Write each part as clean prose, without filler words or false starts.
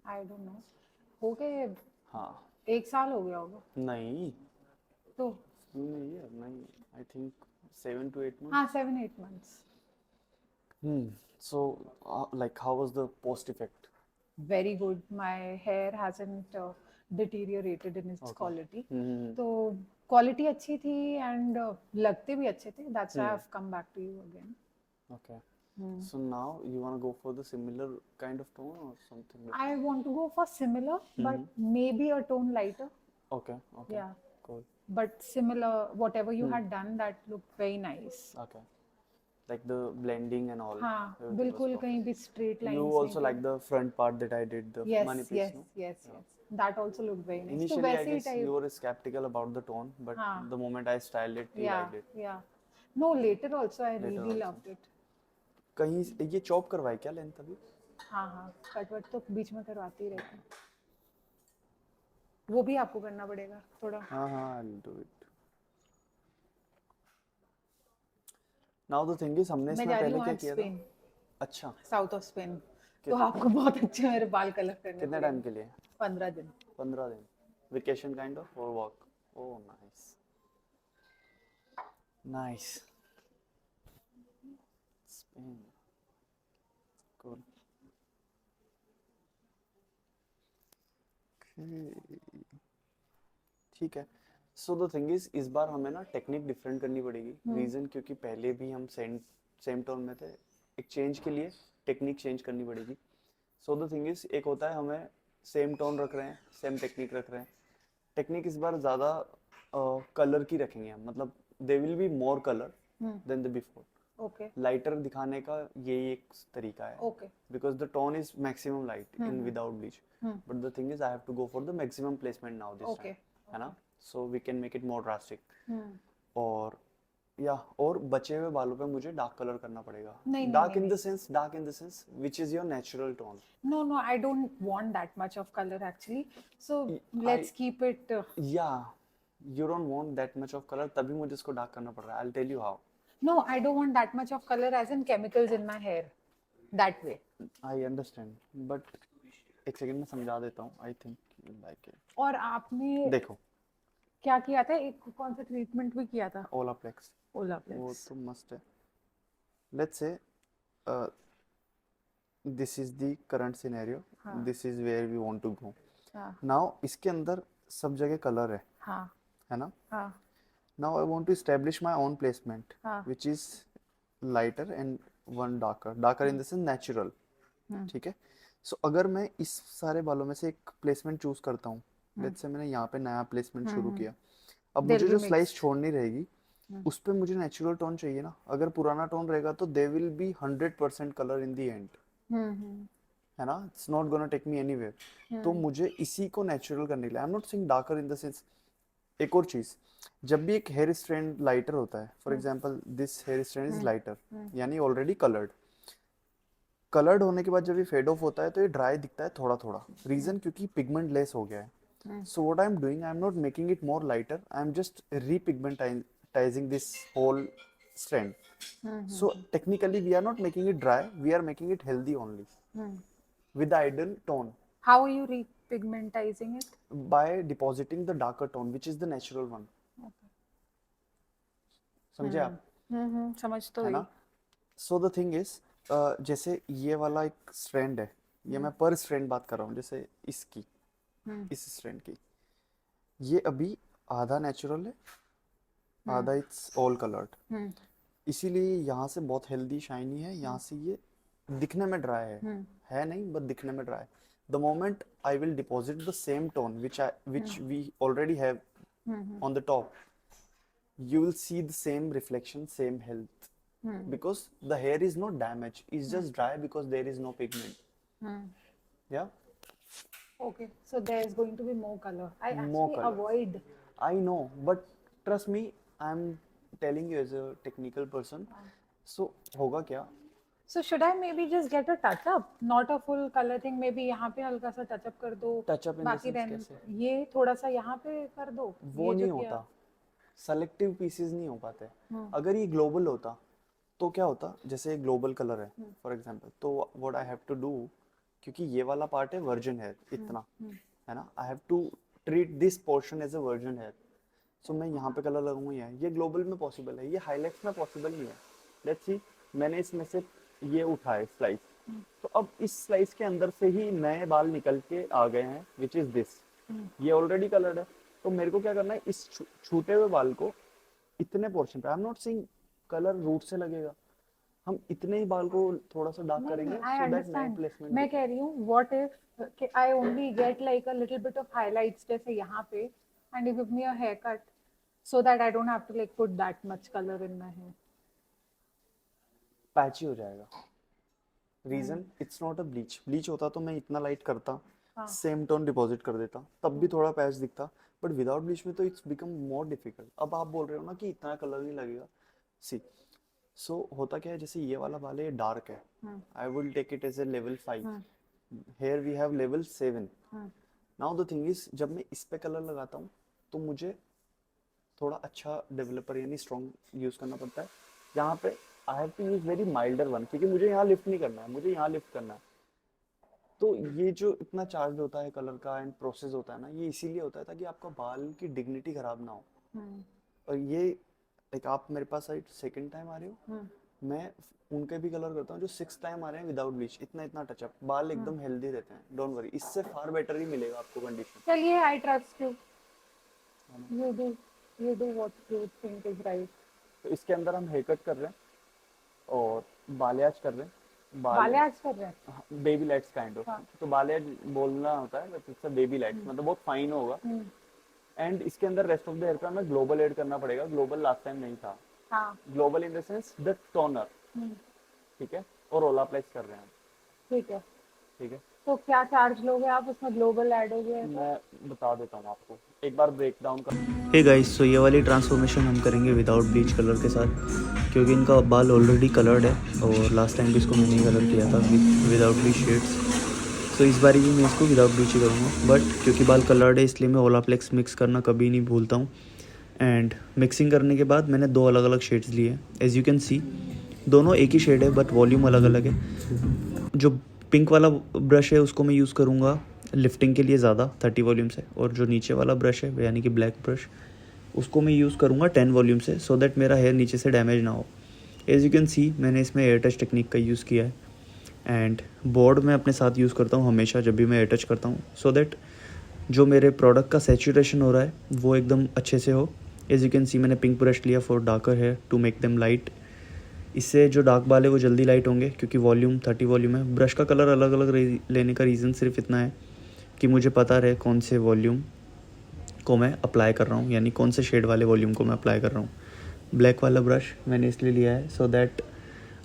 I don't know, हो गए हाँ 1 साल हो गया होगा नहीं, तो। नहीं है नहीं, आई थिंक 7 to 8 months. हाँ 7-8 months. So like how was the post effect? Very good. My hair hasn't deteriorated in its Okay. quality. हम्म तो क्वालिटी अच्छी थी एंड लगते भी अच्छे थे. That's why hmm I've come back to you again. Okay. Hmm. So now you want to go for the similar kind of tone or something I different? want to go for similar, but Mm-hmm. maybe a tone lighter. Okay, okay, Yeah, cool. but similar. Whatever you Hmm. had done, that looked very nice. Okay. Like the blending and all, हाँ, everything was बिल्कुल कहीं perfect. भी straight You lines नहीं also थे. like the front part that I did, the money Yes, piece, yes, no? yes, Yeah. yes. That also looked very nice. तो Initially, I वैसे ही guess you type. were skeptical about the tone, but हाँ, the moment I styled it, you yeah, liked it. yeah. No, later also I Later really also. loved it. कहीं ये chop करवाई क्या length अभी? हाँ हाँ, cut what तो बीच में करवाती ही रहती हूँ. वो भी आपको करना पड़ेगा थोड़ा. हाँ हाँ, I'll do it. Now the thing is, हमने मैं इसमें जा रही पहले हूँ क्या आज किया था? स्पेन, अच्छा, साउथ ऑफ स्पेन. तो कि, आपको बहुत अच्छे मेरे बाल कलर करने कितने टाइम पड़ेंगे. के लिए? 15 दिन. 15 दिन. Vacation kind of or work? Oh, nice. Nice. Spain. Cool. Okay. ठीक है. सो द थिंग इज इस बार हमें ना टेक्निक डिफरेंट करनी पड़ेगी. रीजन क्योंकि पहले भी हम सेम सेम टोन में थे. एक चेंज के लिए टेक्निक चेंज करनी पड़ेगी. सो द थिंग इज एक होता है हमें सेम टोन रख रहे हैं, सेम टेक्निक रख रहे हैं. टेक्निक इस बार ज़्यादा कलर की रखेंगे हम. मतलब they will be more colour than the before. Okay lighter दिखाने का यही एक तरीका है. Okay. Because the tone is maximum light in without bleach. But the thing is I have to go for the maximum placement now this time. Okay है okay. ना? So we can make it more drastic. और या और बचे हुए बालों पे मुझे डार्क कलर करना पड़ेगा. नहीं नहीं डार्क नहीं इन नहीं. The sense, dark in the sense which is your natural tone. No, no, I don't want that much of color actually. So I let's keep it. या you don't want that much of colour, तभी मुझे इसको dark करना पड़ रहा है. I will tell you how. No, I don't want that much of color as in chemicals in my hair. That way. I understand but एक second में समझा देता हूँ. I think you like it. और आपने देखो, क्या किया था? एक कौन सा ट्रीटमेंट भी किया था? ओलाप्लेक्स वो ओलाप्लेक्स. तो मस्ट है. Let's say this is the current scenario. हाँ this is where we want to go. हाँ नाउ इसके अंदर सब जगह कलर हाँ है ना? हाँ now I want to establish my own placement हाँ. Which is lighter and one darker. Darker in this is natural. ठीक है. सो अगर मैं इस सारे बालों में से एक प्लेसमेंट चूज करता हूँ, लेट्स से मैंने यहाँ पे नया प्लेसमेंट शुरू किया. अब They'll मुझे be जो स्लाइस mixed. छोड़नी रहेगी उस पे मुझे नेचुरल टोन चाहिए ना. अगर पुराना टोन रहेगा तो they will be 100% colour in the end. है ना? It's not gonna take me anywhere. तो मुझे इसी को नेचुरल करने के लिए, I am not saying darker in the sense. एक और चीज, जब भी एक हेयर स्ट्रैंड लाइटर होता है, for example this hair strand is lighter, यानी ऑलरेडी कलर्ड. कलर्ड होने के बाद जब ये फेड ऑफ होता है तो ये ड्राई दिखता है थोड़ा थोड़ा. रीजन क्योंकि पिगमेंट लेस हो गया है. So what I am doing, I am not making it more lighter, I am just repigmentizing this whole strand. So technically we are not making it dry, we are making it healthy only with the ideal tone How are you repigmentizing it? by depositing the darker tone which is the natural one. समझे आप? समझ तो है गई. ना? So the thing is, जैसे ये वाला एक स्ट्रैंड है, ये मैं पर स्ट्रैंड बात कर रहा हूँ. जैसे इसकी, इस स्ट्रैंड की, ये अभी आधा नेचुरल है, आधा इट्स ऑल कलर्ड. इसीलिए यहाँ से बहुत हेल्दी शाइनी है, यहाँ से ये दिखने में ड्राई है नहीं बट दिखने में dry. The moment I will deposit the same tone which we already have on the top, you will see the same reflection, same health, because the hair is not damaged, it's just dry because there is no pigment. Yeah, Okay, so there is going to be more color. I more actually color. avoid. I know, but trust me, I'm telling you as a technical person. So होगा क्या? So should I maybe just get a touch up, not a full color thing? Maybe यहाँ पे हल्का सा touch up कर दो. Touch up in the बाकी sense then कैसे? ये थोड़ा सा यहाँ पे कर दो. वो ये जो नहीं किया. होता. सेलेक्टिव पीसेस नहीं हो पाते. अगर ये ग्लोबल होता तो क्या होता? जैसे ग्लोबल कलर है फॉर एग्जांपल, तो what I have to do, क्योंकि ये वाला पार्ट है वर्जिन हेयर इतना, है ना, I have to treat this portion as a virgin hair, so मैं यहाँ पे कलर लगाऊंगा। ये ग्लोबल में पॉसिबल है, ये हाईलाइट्स में पॉसिबल नहीं है। लेट्स सी, मैंने इसमें से ये उठाए स्लाइस, तो अब इस स्लाइस के अंदर से ही नए बाल निकल के आ गए हैं, विच इज दिस, ये ऑलरेडी कलर्ड है। तो मेरे को क्या करना है, इस छूटे हुए बाल को इतने पोर्शन पे, I am not saying colour root से लगेगा, हम इतने ही बाल को थोड़ा सा डार्क करेंगे सो दैट नए प्लेसमेंट। मैं कह रही हूँ what if I only get like a little bit of highlights जैसे यहाँ पे, and you give me a haircut so that I don't have to like put that much colour in my hair. Patchy हो जाएगा। Reason, it's not a bleach. Bleach होता तो मैं इतना light करता, सेम टोन डिपॉजिट कर देता, तब भी थोड़ा पैच दिखता, बट विदाउट ब्लीच में तो इट्स बिकम मोर डिफिकल्ट। अब आप बोल रहे हो ना कि इतना कलर नहीं लगेगा, सी सो होता क्या है, जैसे ये वाला बाल है, ये डार्क है, I will take it as a level 5, hair we have level 7। Now the thing is, जब मैं इस पे कलर लगाता हूँ तो मुझे थोड़ा अच्छा डेवलपर यानी स्ट्रॉन्ग यूज करना पड़ता है। यहाँ पे I have to use very milder one, क्योंकि मुझे यहाँ लिफ्ट नहीं करना है, मुझे यहाँ लिफ्ट करना है। तो ये जो इतना चार्ज होता है कलर का एंड प्रोसेस होता है ना, ये इसीलिए होता है ताकि आपका बाल की डिग्निटी खराब ना हो। और ये लाइक आप मेरे पास सेकंड टाइम आ रहे हो, मैं उनके भी कलर करता हूँ जो 6th टाइम आ रहे हैं विदाउट ब्लीच, इतना टचअप, बाल एकदम हेल्दी रहते हैं, डोंट वरी, इससे फार बेटर ही मिलेगा आपको कंडीशन। चलिए, I trust you, you do what you think is right। तो इसके अंदर हम हेयर कट कर रहे हैं और बालियाज कर रहे हैं, बालियाज कर रहे हैं, बेबी लाइट्स काइंड ऑफ। तो बालियाज बोलना होता है but it's a baby lights, मतलब बहुत फाइन होगा। एंड इसके अंदर रेस्ट ऑफ द हेयर का हमें ग्लोबल ऐड करना पड़ेगा, ग्लोबल लास्ट टाइम नहीं था। Global in the sense the toner, ठीक है, और रोल अप्लाइज कर रहे हैं, ठीक है। तो क्या चार्ज लोगे आप उसमें, ग्लोबल ऐड हो गया है? मैं बता देता हूँ आपको, एक बार ब्रेक डाउन कर। हे गाइस, सो ये वाली ट्रांसफॉर्मेशन हम करेंगे विदाउट ब्लीच कलर के साथ, क्योंकि इनका बाल ऑलरेडी कलर्ड है और लास्ट टाइम भी इसको मैंने कलर किया था विदाउट ब्लीच शेड्स। सो इस बारी भी मैं इसको विदाउट ब्लीच ही करूँगा, बट क्योंकि बाल कलर्ड है इसलिए मैं ओलाप्लेक्स मिक्स करना कभी नहीं भूलता हूँ। एंड मिक्सिंग करने के बाद मैंने 2 अलग अलग शेड्स लिए, एज यू कैन सी दोनों एक ही शेड है बट वॉल्यूम अलग अलग है। जो पिंक वाला ब्रश है उसको मैं यूज़ करूँगा लिफ्टिंग के लिए ज़्यादा 30 वॉल्यूम से, और जो नीचे वाला ब्रश है यानी कि ब्लैक ब्रश उसको मैं यूज़ करूँगा 10 वॉल्यूम से, सो दैट मेरा हेयर नीचे से डैमेज ना हो। एज यू कैन सी मैंने इसमें एयर टच टेक्निक का यूज़ किया है, एंड बोर्ड मैं अपने साथ यूज़ करता हूँ हमेशा जब भी मैं एयर टच करता हूँ, सो दैट जो मेरे प्रोडक्ट का सैचुरेशन हो रहा है वो एकदम अच्छे से हो। एज यू कैन सी मैंने पिंक ब्रश लिया for darker hair to make them light, इससे जो डार्क बाल है वो जल्दी लाइट होंगे क्योंकि वॉल्यूम 30 वॉल्यूम है। ब्रश का कलर अलग अलग लेने का रीज़न सिर्फ इतना है कि मुझे पता रहे कौन से वॉल्यूम को मैं अप्लाई कर रहा हूँ, यानी कौन से शेड वाले वॉल्यूम को मैं अप्लाई कर रहा हूँ। ब्लैक वाला ब्रश मैंने इसलिए लिया है सो दैट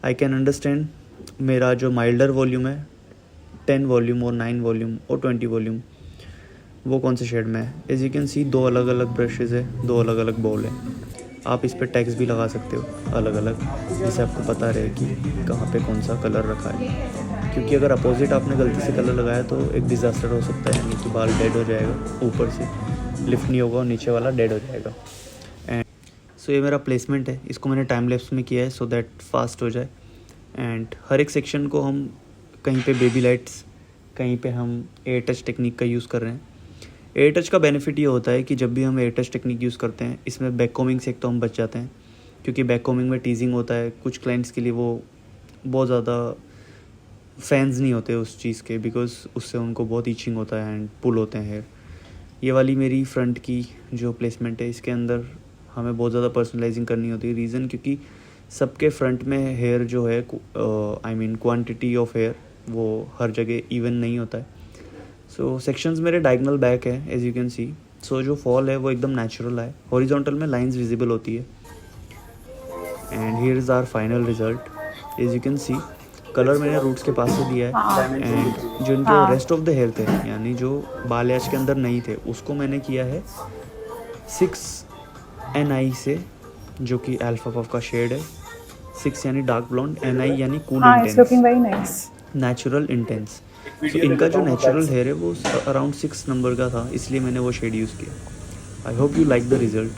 आई कैन अंडरस्टैंड मेरा जो माइल्डर वॉल्यूम है 10 वॉल्यूम और 9 वॉल्यूम और 20 वॉल्यूम वो कौन से शेड में है। एज यू कैन सी 2 अलग अलग ब्रशेज़ है, 2 अलग अलग बॉल है। आप इस पर टैग्स भी लगा सकते हो अलग अलग, जिससे आपको पता रहे कि कहाँ पे कौन सा कलर रखा है, क्योंकि अगर अपोजिट आपने गलती से कलर लगाया तो एक डिज़ास्टर हो सकता है, यानी कि बाल डेड हो जाएगा, ऊपर से लिफ्ट नहीं होगा और नीचे वाला डेड हो जाएगा। एंड सो ये मेरा प्लेसमेंट है, इसको मैंने टाइम लैप्स में किया है सो दैट फास्ट हो जाए। एंड हर एक सेक्शन को हम कहीं पे बेबी लाइट्स, कहीं पे हम एयर टच टेक्निक का यूज़ कर रहे हैं। एयर टच का बेनिफिट ये होता है कि जब भी हम एयर टच टेक्निक यूज़ करते हैं इसमें बैक कॉमिंग से एक तो हम बच जाते हैं, क्योंकि बैक कॉमिंग में टीजिंग होता है। कुछ क्लाइंट्स के लिए वो बहुत ज़्यादा फैंस नहीं होते उस चीज़ के, बिकॉज उससे उनको बहुत ईचिंग होता है एंड पुल होते हैं हेयर। ये वाली मेरी फ्रंट की जो प्लेसमेंट है इसके अंदर हमें बहुत ज़्यादा पर्सनलाइजिंग करनी होती है। रीज़न क्योंकि सबके फ्रंट में हेयर जो है I mean quantity of hair वो हर जगह इवन नहीं होता है। सो सेक्शंस मेरे डायगोनल बैक है as you can see. So जो फॉल है वो एकदम नेचुरल है, हॉरिजॉन्टल में लाइंस विजिबल होती है। And here is our final result. As you can see colour मैंने रूट्स के पास से दिया है, एंड जो इनके रेस्ट ऑफ द हेयर थे यानी जो बालियाज के अंदर नहीं थे उसको मैंने किया है 6NI से, जो कि अल्फा पफ का शेड है। 6 यानी डार्क ब्लॉन्ड, NI यानी कूल इंटेंस, नेचुरल इंटेंस। तो इनका जो नेचुरल हेयर है वो अराउंड 6 नंबर का था, इसलिए मैंने वो शेड यूज़ किया। I hope you like the result.